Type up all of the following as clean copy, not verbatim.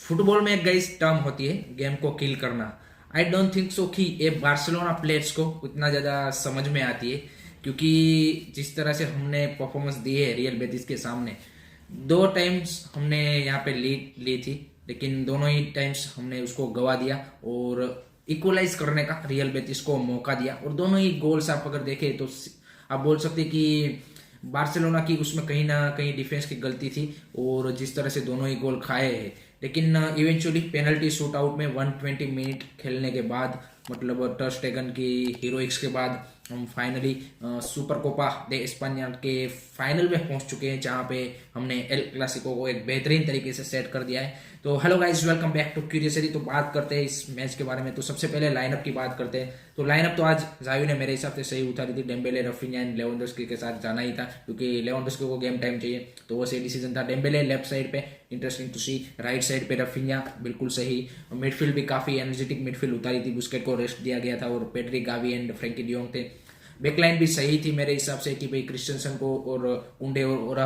Football में एक guys term होती है गेम को किल करना। आई डोंट थिंक सो कि ये बार्सिलोना प्लेयर्स को उतना ज़्यादा समझ में आती है, क्योंकि जिस तरह से हमने परफॉर्मेंस दी है रियल बेटिस के सामने, दो टाइम्स हमने यहाँ पे लीड ली थी, लेकिन दोनों ही टाइम्स हमने उसको गवा दिया और इक्वलाइज करने का रियल बेटिस को मौका दिया। और दोनों ही गोल्स आप अगर देखें तो आप बोल सकते हैं कि बार्सिलोना की उसमें कहीं ना कहीं डिफेंस की गलती थी, और जिस तरह से दोनों ही गोल खाए हैं। लेकिन इवेंचुअली पेनल्टी शूट आउट में 120 मिनट खेलने के बाद, मतलब टर स्टेगन की हीरोइक्स के बाद, हम फाइनली सुपर कोपा दे स्पेनिया के फाइनल में पहुंच चुके हैं, जहां पे हमने एल क्लासिको को एक बेहतरीन तरीके से सेट कर दिया है। तो hello guys, welcome back to curiosity. तो बात करते हैं इस मैच के बारे में। तो सबसे पहले लाइनअप की बात करते हैं। तो लाइनअप तो आज जायू ने मेरे हिसाब से सही उतारी थी। डेम्बेले, रफीनिया एंड लेवेंडोस्की के साथ जाना ही था, क्योंकि लेवेंडोस्की को गेम टाइम चाहिए, तो वो सही डिसीजन था। डेम्बेले लेफ्ट साइड पे, interesting to see. Right side पे रफीनिया, बिल्कुल सही। मिडफील्ड भी काफी एनर्जेटिक मिडफील्ड उतारी थी, बुस्केट को रेस्ट दिया गया था, और Pedri, Gavi and Frenkie de Jong थे। बैकलाइन भी सही थी मेरे हिसाब से, कि भाई क्रिस्टियनसन को और उंडे और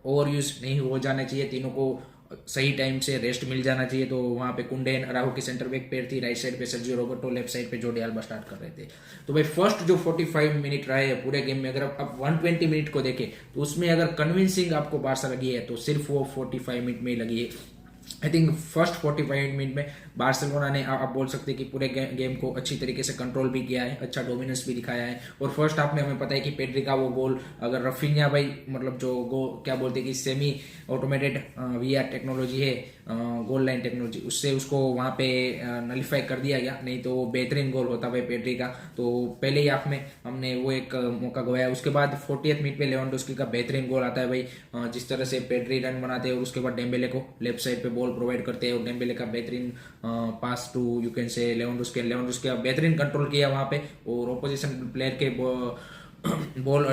ओवर यूज नहीं हो जाना चाहिए, तीनों को सही टाइम से रेस्ट मिल जाना चाहिए। तो वहां पे कुंडे अराहो की सेंटर बैक पेयर थी, राइट साइड पे सर्जियो रोबर्टो, लेफ्ट साइड पे जोर्डी अल्बा स्टार्ट कर रहे थे। तो भाई फर्स्ट जो 45 मिनट रहे हैं पूरे गेम में, अगर आप 120 मिनट को देखें तो उसमें अगर कन्विंसिंग आपको बारसा लगी है तो सिर्फ वो 45 मिनट में ही लगी है। आई थिंक फर्स्ट 45 मिनट में बार्सिलोना ने, आप बोल सकते हैं कि पूरे गेम को अच्छी तरीके से कंट्रोल भी किया है, अच्छा डोमिनेंस भी दिखाया है। और फर्स्ट हाफ में हमें पता है कि पेड्री का वो गोल, अगर रफीनिया भाई, मतलब जो क्या बोलते हैं कि सेमी ऑटोमेटेड वीआर टेक्नोलॉजी है, गोल लाइन टेक्नोलॉजी, उससे उसको वहां पे नलिफाई कर दिया गया, नहीं तो वो बेहतरीन गोल होता भाई पेड्री का। तो पहले ही हाफ में हमने वो एक मौका गवाया। उसके बाद 40th मिनट पे लेवेंडोस्की का बेहतरीन गोल आता है भाई, जिस तरह से पेड्री रन बनाते हैं और उसके बाद डेम्बेले को लेफ्ट साइड पे बॉल प्रोवाइड करते हैं, और डेम्बेले का बेहतरीन pass to you can say Lewandowski का बेहतरीन कंट्रोल किया वहां पे, और ओपोजिशन प्लेयर के बॉल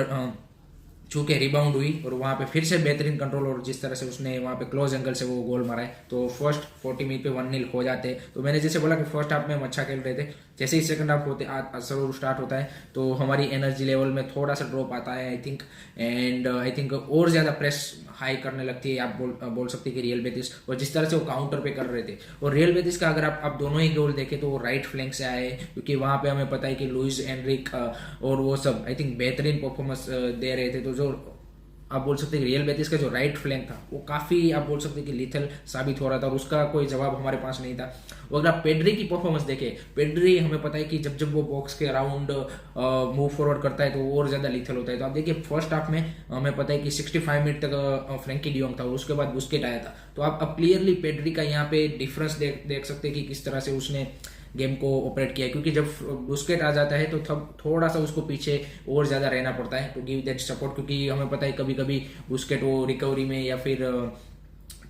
छू के रिबाउंड हुई, और वहां पे फिर से बेहतरीन कंट्रोल, और जिस तरह से उसने वहां पे क्लोज एंगल से वो गोल मारा है। तो फर्स्ट 40 मिनट पे 1-0 हो जाते हैं। तो मैंने जैसे बोला कि फर्स्ट हाफ में हम अच्छा खेल रहे थे, जैसे ही सेकंड हाफ होते जरूर स्टार्ट होता है तो हमारी एनर्जी लेवल में थोड़ा सा ड्रॉप आता है, I think. And I think और ज्यादा प्रेस हाई करने लगती है, आप बोल सकते हैं कि रियल बेटिस, और जिस तरह से वो काउंटर पे कर रहे थे। और रियल बेटिस का अगर आप दोनों ही गोल देखें तो वो राइट फ्लैंक से आए, क्योंकि वहां पे हमें पता है कि लुइस एनरिक और वो सब आई थिंक बेहतरीन परफॉर्मेंस दे रहे थे। तो जो आप बोल सकते हैं रियल बेटिस का जो राइट फ्लैंक था वो काफी, आप बोल सकते हैं कि लिथल साबित हो रहा था, और उसका कोई जवाब हमारे पास नहीं था। और अगर आप पेड्री की परफॉर्मेंस देखें, पेड्री हमें पता है कि जब वो बॉक्स के अराउंड मूव फॉरवर्ड करता है तो वो और ज्यादा लिथल होता है। तो आप देखिए फर्स्ट हाफ में हमें पता है कि 65 मिनट तक फ्रेंकी डियोंग था, और उसके बाद बुस्केट आया था। तो आप क्लियरली पेड्री का यहाँ पे डिफरेंस देख सकते हैं कि किस तरह से उसने गेम को ऑपरेट किया है, क्योंकि जब बुस्केट आ जाता है तो तब थोड़ा सा उसको पीछे और ज्यादा रहना पड़ता है टू गिव दैट सपोर्ट, क्योंकि हमें पता है कभी कभी बुस्केट वो रिकवरी में या फिर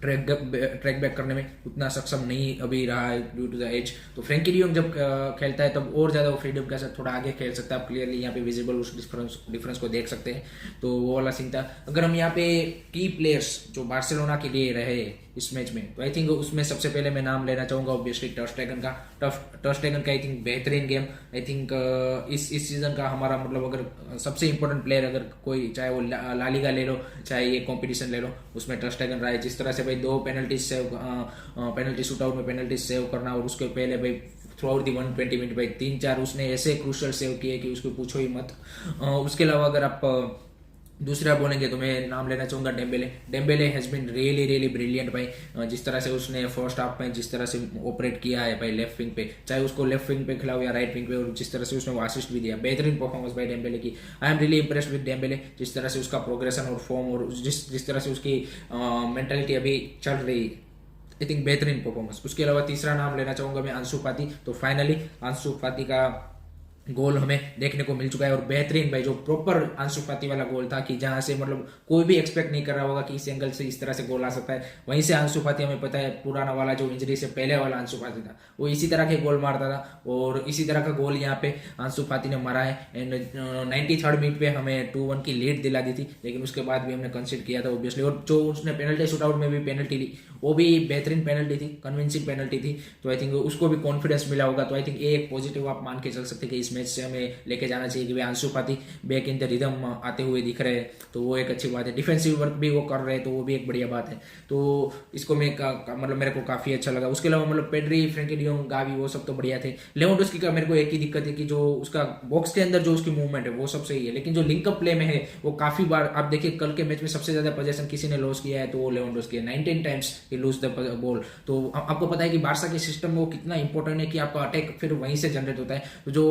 ट्रैक बैक करने में उतना सक्षम नहीं अभी रहा है ड्यू टू द एज। तो फ्रेंकी डियोंग जब खेलता है तब और ज्यादा वो फ्रीडम के साथ थोड़ा आगे खेल सकता है। आप क्लियरली यहाँ पे विजिबल उस डिफरेंस को देख सकते हैं। तो वो वाला सीन था। अगर हम यहाँ पे की प्लेयर्स जो बार्सिलोना के लिए रहे इस मैच में, तो आई थिंक उसमें सबसे पहले मैं नाम लेना चाहूंगा ऑब्वियसली टर स्टेगन का। टर स्टेगन का आई थिंक बेहतरीन गेम, आई थिंक इस सीजन का हमारा, मतलब अगर सबसे इंपॉर्टेंट प्लेयर अगर कोई, चाहे वो ला लीगा ले लो चाहे ये कॉम्पिटिशन ले लो, उसमें टर स्टेगन रहा है। जिस तरह से भाई 2 penalty save, penalty shoot out में पेनल्टी सेव करना, और उसके पहले भाई थ्रू आउट दी 120 मिनट भाई 3-4 उसने ऐसे क्रूशल सेव किए कि उसको पूछो ही मत। उसके अलावा अगर आप दूसरा बोलेंगे तो मैं नाम लेना चाहूंगा Dembele has been really really brilliant भाई। जिस तरह से उसने फर्स्ट हाफ में जिस तरह से ऑपरेट किया है भाई लेफ्ट विंग पे, चाहे उसको लेफ्ट विंग पे खिलाओ या राइट विंग पे, और जिस तरह से उसने वो असिस्ट भी दिया, बेहतरीन परफॉर्मेंस भाई डेम्बेले की। I am really impressed with Dembélé, जिस तरह से उसका प्रोग्रेशन और फॉर्म, और जिस तरह से उसकी मेंटालिटी अभी चल रही, आई थिंक बेहतरीन परफॉर्मेंस। उसके अलावा तीसरा नाम लेना चाहूंगा मैं अंशु फाती। तो फाइनली अंशु फाती का गोल हमें देखने को मिल चुका है, और बेहतरीन भाई जो प्रॉपर अंशु फाती वाला गोल था, कि जहां से मतलब कोई भी एक्सपेक्ट नहीं कर रहा होगा कि इस एंगल से इस तरह से गोल आ सकता है। वहीं से अंशु फाती, हमें पता है पुराना वाला जो इंजरी से पहले वाला अंशु फाती था, वो इसी तरह के गोल मारता था, और इसी तरह का गोल यहाँ पे अंशु फाती ने मारा है। एंड 93rd मिनट पे हमें 2-1 की लीड दिला दी थी, लेकिन उसके बाद भी हमने कंसीड किया था ऑब्वियसली। और जो उसने पेनल्टी शूट आउट में भी पेनल्टी ली, वो भी बेहतरीन पेनल्टी थी, कन्विंसिंग पेनल्टी थी। तो आई थिंक उसको भी कॉन्फिडेंस मिला होगा। तो आई थिंक एक पॉजिटिव आप मान के चल सकते कि इस मैच से हमें लेके जाना चाहिए कि भाई Ansu Fati back in the rhythm आते हुए दिख रहे हैं, तो वो एक अच्छी बात है। डिफेंसिव वर्क भी वो कर रहे हैं, तो वो भी एक बढ़िया बात है। तो इसको मैं मतलब मेरे को काफी अच्छा लगा। उसके अलावा मतलब पेड्री, फ्रैंकी डी जॉन्ग, गावी, वो सब तो बढ़िया थे। लेवेंडोस्की का मेरे को एक ही दिक्कत है कि जो उसका बॉक्स के अंदर जो उसकी मूवमेंट है वो सब सही है, लेकिन जो लिंकअप प्ले में है वो काफी बार, आप देखिए कल के मैच में सबसे ज्यादा पोजीशन किसी ने लॉस किया है तो वो लेवेंडोस्की है, 19 times he lose the ball. तो आपको पता है कि बार्सा के सिस्टम में वो कितना इंपॉर्टेंट है कि आपका अटैक फिर वहीं से जनरेट होता है। तो जो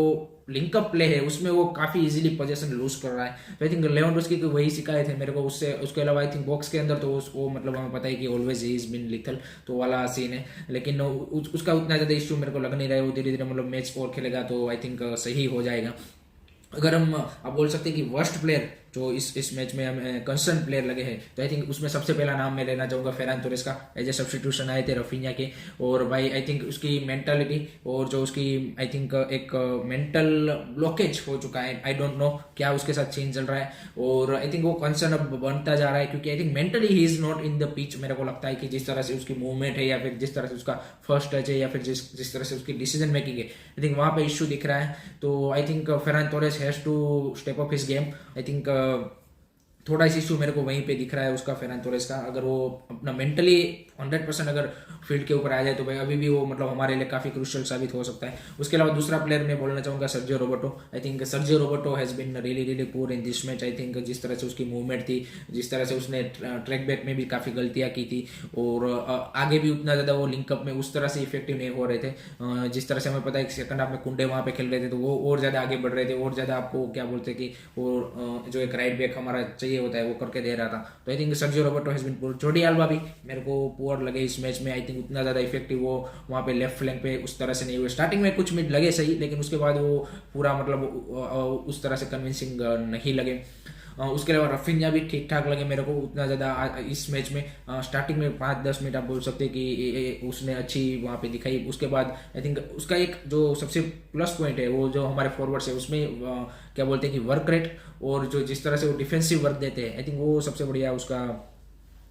लिंकअप प्ले है उसमें वो काफी इजीली पोजीशन लूज कर रहा है। तो आई थिंक लेवेंडोस्की को वही शिकायत है मेरे को उससे। उसके अलावा आई थिंक बॉक्स के अंदर तो उसको मतलब हमें पता है कि ऑलवेज ही इज बीन लिथल, तो वाला सीन है, लेकिन उसका उतना ज्यादा इश्यू मेरे को लग नहीं रहा है। वो धीरे धीरे मतलब मैच और खेलेगा तो आई थिंक सही हो जाएगा। अगर हम आप बोल सकते हैं कि वर्स्ट प्लेयर जो इस मैच में हमें कंसर्न प्लेयर लगे हैं, तो आई थिंक उसमें सबसे पहला नाम मैं लेना चाहूंगा फेरान तोरेस का। एज ए सब्सटीट्यूशन आए थे रफीनिया के, और भाई आई थिंक उसकी मेंटालिटी और जो उसकी आई थिंक एक मेंटल ब्लॉकेज हो चुका है, आई डोंट नो क्या उसके साथ चेंज चल रहा है, और आई थिंक वो कंसर्न अब बनता जा रहा है, क्योंकि I think mentally he is not in the pitch. मेरे को लगता है कि जिस तरह से उसकी मूवमेंट है या फिर जिस तरह से उसका फर्स्ट टच है या फिर जिस तरह से उसकी डिसीजन मेकिंग है, आई थिंक वहां पे इश्यू दिख रहा है। तो I think Ferran Torres has to step up his game. I think थोड़ा इस इशू मेरे को वहीं पे दिख रहा है उसका, फेरान तोरेस का। अगर वो अपना मेंटली 100% अगर फील्ड के ऊपर आ जाए तो भाई अभी भी वो मतलब हमारे लिए काफी क्रूशियल साबित हो सकता है। उसके अलावा दूसरा प्लेयर मैं बोलना चाहूंगा Sergio Roberto. I think Sergio Roberto has been really really poor in this match. I think जिस तरह से उसकी मूवमेंट थी, जिस तरह से उसने ट्रैक बैक में भी काफी गलतियां की थी, और आगे भी उतना ज्यादा वो लिंकअप में उस तरह से इफेक्टिव नहीं हो रहे थे। जिस तरह से हमें पता है सेकंड हाफ में कुंडे वहां पे खेल रहे थे तो वो और ज्यादा आगे बढ़ रहे थे, और ज्यादा आपको क्या बोलते हैं कि और जो एक राइट बैक हमारा चाहिए होता है वो करके दे रहा था। तो I think Sergio Roberto has been poor. Jordi Alba भी मेरे को पुअर लगे इस मैच में। आई थिंक उतना ज्यादा इफेक्टिव वो वहां पे लेफ्ट फ्लैंक पे उस तरह से नहीं हुए। स्टार्टिंग में कुछ मिनट लगे सही, लेकिन उसके बाद वो पूरा मतलब उस तरह से कन्विंसिंग नहीं लगे। उसके अलावा रफीनिया भी ठीक ठाक लगे मेरे को, उतना ज्यादा इस मैच में स्टार्टिंग में 5-10 मिनट आप बोल सकते हैं कि उसने अच्छी वहां पे दिखाई। उसके बाद आई थिंक उसका एक जो सबसे प्लस पॉइंट है वो जो हमारे फॉरवर्ड्स है उसमें क्या बोलते हैं कि वर्क रेट, और जो जिस तरह से वो डिफेंसिव वर्क देते हैं, आई थिंक वो सबसे बढ़िया उसका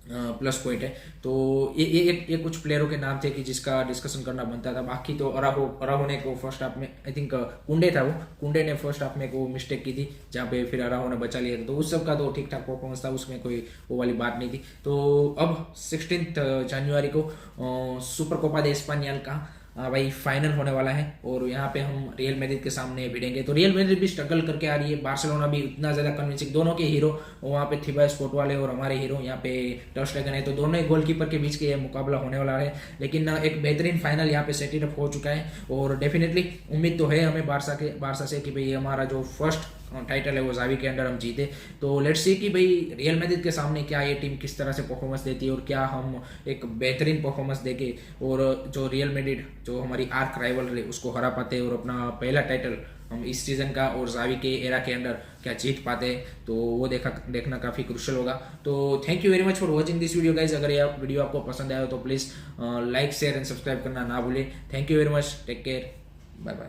प्लस पॉइंट है। तो ये कुछ प्लेयरों के नाम थे कि जिसका डिस्कशन करना बनता था। बाकी तो अराहो ने को फर्स्ट हाफ में आई थिंक कुंडे ने फर्स्ट हाफ में को मिस्टेक की थी जहाँ पे फिर अराहो ने बचा लिया था, तो उस सब का तो ठीक ठाक परफॉर्मेंस था, उसमें कोई वो वाली बात नहीं थी। तो अब 16 जनवरी को सुपर कोपा दे स्पेनियल का भाई फाइनल होने वाला है, और यहाँ पे हम रियल मैड्रिड के सामने भिड़ेंगे। तो रियल मैड्रिड भी स्ट्रगल करके आ रही है, बार्सिलोना भी उतना ज्यादा कन्विंसिंग, दोनों के हीरो वहाँ पे थिबा स्पोर्ट वाले और हमारे हीरो यहाँ पे ter स्टेगन है, तो दोनों ही गोलकीपर के बीच के ये मुकाबला होने वाला है। लेकिन एक बेहतरीन फाइनल यहाँ पे सेट अप हो चुका है, और डेफिनेटली उम्मीद तो है हमें बारसा से कि भाई हमारा जो फर्स्ट टाइटल है वो जावी के अंडर हम जीते। तो लेट्स सी कि भाई रियल मैड्रिड के सामने क्या ये टीम किस तरह से परफॉर्मेंस देती है, और क्या हम एक बेहतरीन परफॉर्मेंस देके और जो रियल मैड्रिड जो हमारी आर्क राइवल है उसको हरा पाते और अपना पहला टाइटल हम इस सीजन का और जावी के एरा के अंदर क्या जीत पाते हैं, तो वो देखना काफी क्रुशियल होगा। तो thank you very much for watching this video guys. अगर ये वीडियो आपको पसंद आया तो please like share and subscribe करना ना भूले। Thank you very much, take care, bye bye.